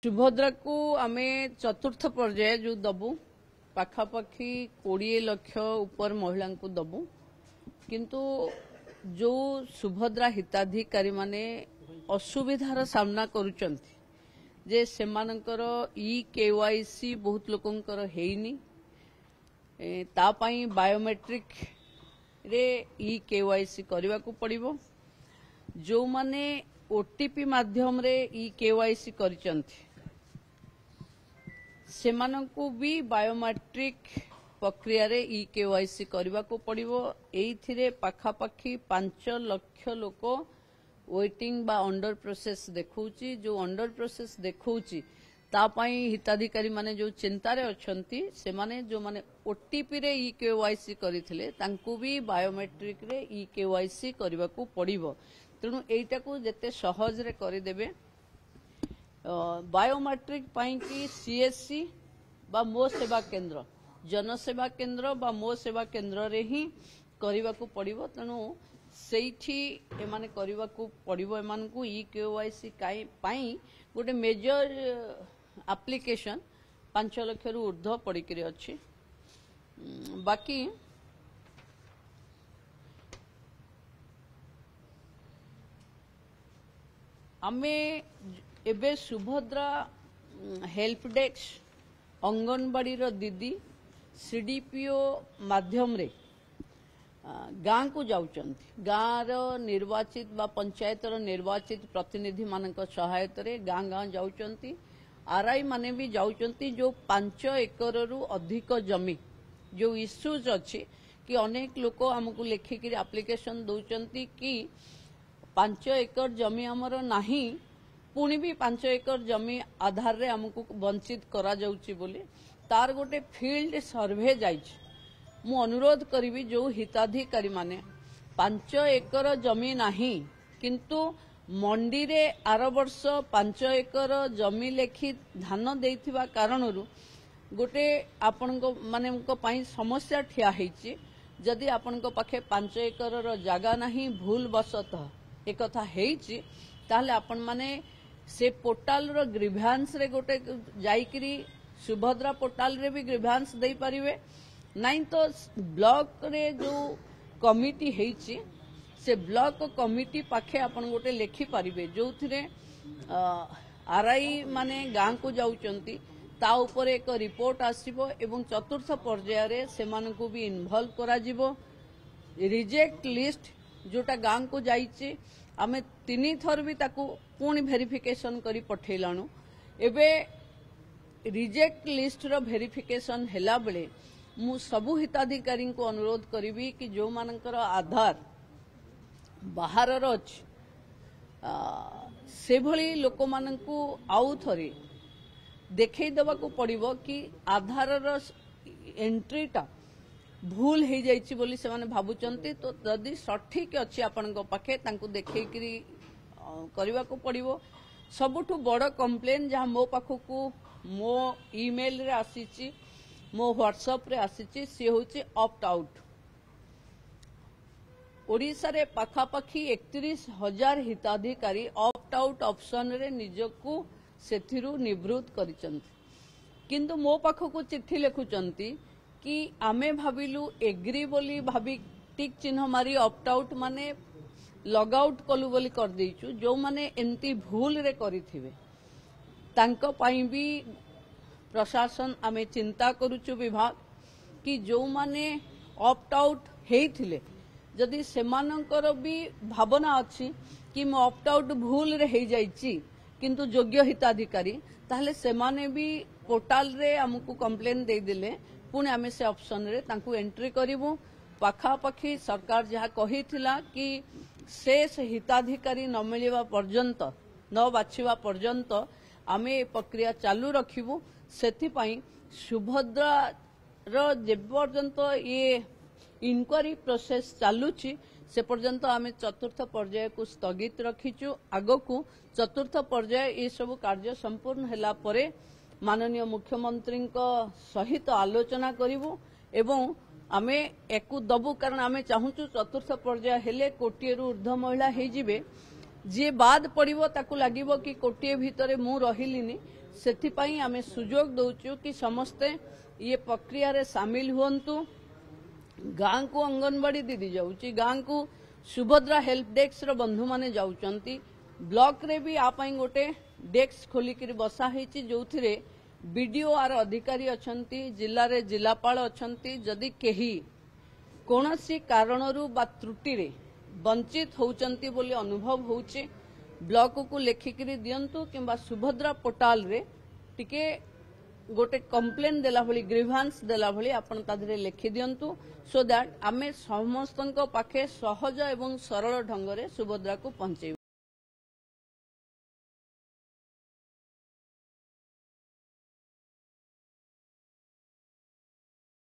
सुभद्रा को आमे चतुर्थ पर्याय जो दबु पाखापाखी 20 लाख ऊपर महिला को दबु किंतु जो सुभद्रा हिताधिकारी माने असुविधार सामना करुचंती जे सेमानकर केवाईसी बहुत लोकंकर हेइनी ता पई बायोमेट्रिक रे केवाईसी करबा को पड़िबो जो माने ओटीपी माध्यम रे केवाईसी करिचंती सेमानंकु भी बायोमेट्रिक प्रक्रिया रे केवाईसी करबा को पड़िबो एइथिरे पाखापाखी 5 लाख लोक वेटिंग बा अंडर प्रोसेस देखौची जो अंडर प्रोसेस देखौची ता पई हिताधिकारी माने जो चिंता रे अछंती से माने जो माने ओटीपी रे केवाईसी करिथिले तांकु भी बायोमेट्रिक रे केवाईसी करबा को पड़िबो तेणु एटा को जते सहज रे करि देबे बायोमेट्रिक पाई कि सीएससी बा मो सेवा केंद्र जनसेवा केंद्र बा मो सेवा केंद्र रे ही करबा को पड़िबो तेणु सेठी एमाने करबा को पड़िबो एमान को केवाईसी काई पाई गोटे मेजर एप्लिकेशन 5 लाख रु ऊर्ध्व पड़िकरी अछि बाकी आमे एबे सुभद्रा हेल्प डेस्क अंगनवाड़ी रो दीदी सीडीपीओ माध्यम रे गाँ को जाउचंती गाँ रो निर्वाचित बा पंचायत रो निर्वाचित प्रतिनिधि मानक सहायता रे गाँ गाँ जाउचंती आरआई माने भी जाउचंती जो 5 एकर रु अधिक जमी जो इश्यूज अछि कि अनेक लोक हमकु लेखिक एप्लिकेशन दउचंती कि 5 एकर जमी हमर नाही पुणी भी 5 एकर जमी आधार रे हमकु वंचित करा जाउची बोली तार गोटे फील्ड सर्वे जाइछि मु अनुरोध करिवि जो हिताधिकारी माने 5 एकर जमी नाही किंतु मंडी रे आर वर्ष 5 एकर जमी लेखि धान देइथिबा कारणरु गोटे आपनको माने पई समस्या ठिया हेछि जदि आपनको पाखे 5 एकर रो जागा नाही भूल बसत एकथा हेछि ताहले आपण माने से पोर्टाल रो ग्रीभांस रे गोटे जाईकरी सुभद्रा पोर्टाल रे भी ग्रीभांस देई परिवे नहीं तो ब्लॉक रे जो कमिटी हेछि से ब्लॉक कमिटी पाखे आपण गोटे लेखि परिवे जो थिरे आरआई माने गाँ को जाउचंती ता ऊपर एक रिपोर्ट आसीबो एवं चतुर्थ पर्याय रे सेमानकु भी इन्वॉल्व करा जिवो रिजेक्ट लिस्ट जोटा गाँ को जाइछि आमे 3 थर भी ताकू पुणी वेरिफिकेशन करी पठेलाणु एबे रिजेक्ट लिस्ट रो वेरिफिकेशन हेला बेले मु सबु हिताधिकारी को अनुरोध करिवि कि जो मानकर आधार बाहर रो अछि से भली लोक मानकु आउ थरे देखै देबा को पड़िबो कि आधार रो एंट्रीटा भूल हो जाइछि बोली से माने भाबुचंती तो यदि सठिक अछि आपनक पाखे तांकु देखै करी करबा को पड़िबो सबुठु बड़ कंप्लेन जहां मो पाखकु मो ईमेल रे आसीछि मो व्हाट्सएप रे आसीछि से होछि ऑप्ट आउट ओडिसा रे पाखापाखी 31,000 हिताधिकारी ऑप्ट आउट ऑप्शन रे निजकु सेथिरु निवृत्त करिचंती किंतु मो पाखकु चिट्ठी लेखुचंती कि आमे भाविलु एग्री बोली भाभी टिक चिन्ह मारी ऑप्ट आउट माने लॉग आउट कलु बोली कर देइछु जो माने एंती भूल रे करिथिबे तांको पाई भी प्रशासन आमे चिंता करूछु विभाग कि जो माने ऑप्ट आउट हेइथिले जदि सेमानकर भी भावना अछि कि म ऑप्ट आउट भूल रे हे जाइछि किंतु योग्य हिताधिकारी ताहले सेमाने भी पोर्टाल रे हमकु कंप्लेन दे दिले पुणे आमे से ऑप्शन रे तांकु एंट्री करिवु पाखापाखी सरकार जहा कहिथिला कि शेष हिताधिकारी न मिलिबा पर्यंत न बाछिबा पर्यंत आमे प्रक्रिया चालू रखिबु सेथि पई सुभद्रा रो जे पर्यंत ये इनक्वारी प्रोसेस चालुची से पर्यंत आमे चतुर्थ पर्याय को स्थगित रखिचु आगकू चतुर्थ पर्याय ये सब कार्य संपूर्ण हेला परे माननीय मुख्यमंत्री सहित आलोचना करिवु एवं आमे एकु दबु कारण आमे चाहूचु चतुर्थ पर्याय हेले कोटिए रु ऊर्ध्व महिला हे जिवे जे बाद पड़िबो ताकु लागिबो कि कोटिए भितरे मु रहिलिनी सेथिपाई आमे सुजोग दौचु कि समस्ते ये प्रक्रिया रे शामिल हुंतु। गाँ को अंगनवाड़ी दीदी जाऊँगी, गाँ को सुभद्रा हेल्प डेस्क रो बंधु माने जाउचंती। ब्लॉक रे भी आपाई गोटे डेस्क खोलिक बसा है जो बीडीओ आर अधिकारी अछंती, जिल्ला रे जिलापाल अछंती। जदि केही कोनोसी कारणरू बा त्रुटि रे वंचित होउचंती बोली अनुभव होउचे, ब्लॉक को लेखिकरी दियंतु किंबा सुभद्रा पोर्टाल रे टिके गोटे कंप्लेन देला भली, ग्रीवांस देला भली आपण तादरे लेखि दियंतु, सो दैट आमे समस्तन पाखे सहज एवं सरल ढंग रे सुभद्रा को पहुंचे।